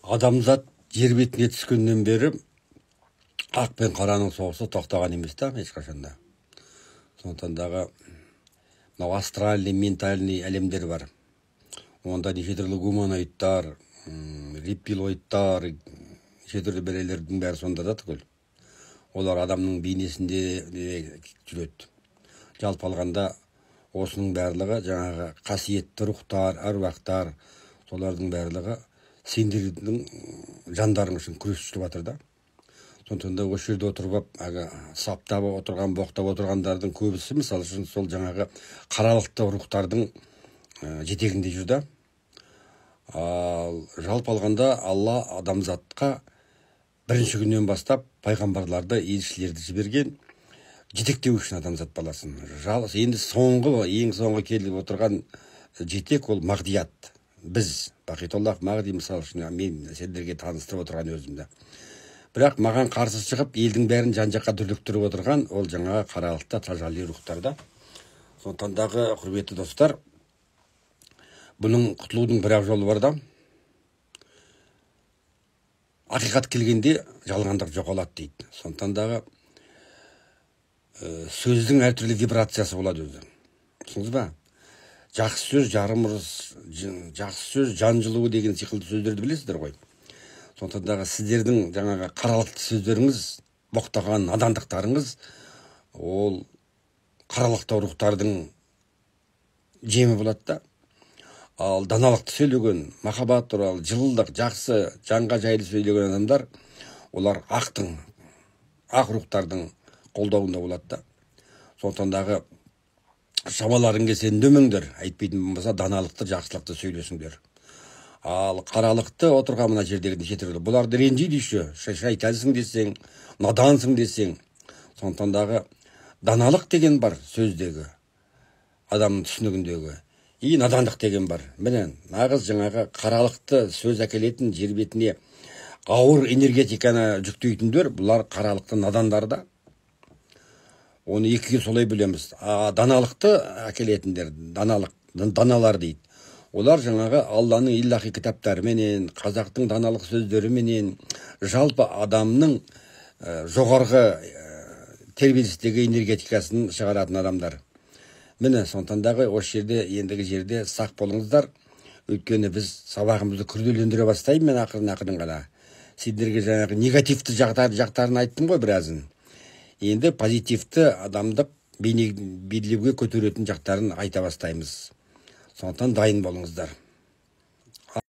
Адамзат жер бетіне түскеннен бері ақ пен қараның соғысы тоқтаған емес та ешқашанда. Сондықтан дағы мынау астральный, ментальный әлемдер бар. Онда неше түрлі гуманоидтар, рептилоидтар, неше түрлі бірелердің бәрі сонда да түгел. Олар адамның бейнесінде жүреді. Жалпы алғанда осының барлығы жаңағы қасиетті рухтар, әруақтар, солардың барлығы сендердің жандарың үшін күресіп жатыр да. Сондықтан да осы жерде отырып саптап отырған, боқтап отырғандардың көбісі мысалы үшін сол жаңағы қаралықты рухтардың жетегінде жүр да. Ал жалпы алғанда Алла адамзатқа бірінші күннен бастап пайғамбарларды, елшілерді жіберген, жетектеу үшін адамзат баласын. Енді ең соңғы келіп отырған жетек ол мағдият. Біз, Бақитоллах Мағди мысалы үшін мен сендерге таныстырып отырған өзімді. Бірақ маған қарсы шығып, елдің бәрін жан-жаққа дүрліктіріп отырған ол жаңағы қаралықта тажали рухтарда. Сондықтан дағы құрметті достар, бұның құтылудың бір-ақ жолы бар да. Ақиқат келгенде жалғандық жоғалады дейді. Сондықтан дағы сөздің әртүрлі вибрациясы болады өзі. Түсіңіз ба? Жақсы сөз, жарым ұрыс, жақсы сөз, жан жылуы деген секілді сөздерді білесіздер ғой. Сондықтан дағы сіздердің жаңағы қаралықты сөздеріңіз, боқтаған надандықтарыңыз, ол қаралықты рухтардың жемі болады да. Ал даналықты сөйлеген, махаббат туралы, жылылық, жақсы, жанға жайлы сөйлеген адамдар, олар ақ рухтардың қолдауында болады да. Сондықтан дағы шамаларың келсе үндемеңдер, айтпайтын болмаса даналықты, жақсылықты сөйлесіңдер. Ал қаралықты отырған мына жердегі неше түрлі бұларды ренжиді еще, шайтансың десең, надансың десең. Сондықтан дағы даналық деген бар сөздегі, адамның түсінігіндегі. И надандық деген бар. Міне, нағыз жаңағы қаралықты сөз әкелетін жер бетіне ауыр энергетиканы жүктейтіндер, бұлар қаралықты надандар да. Оны екіге солай білеміз. Даналықты әкелетіндер, даналар дейді. Олар жаңағы Алланың иллахи кітаптары менен, қазақтың даналық сөздері менен, жалпы адамның жоғарғы тербелістегі энергетикасын шығаратын адамдар. Міне, сондықтан дағы осы жерде, ендігі жерде сақ болыңыздар. Өйткені біз сабағымызды күрделендіре бастаймын мен ақырын ғана. Сендерге жаңағы негативті жақтарын айттым ғой біразын. Енді позитивті адамдық бейнелеуге көтеретін жақтарын айта бастаймыз. Сондықтан дайын болыңыздар.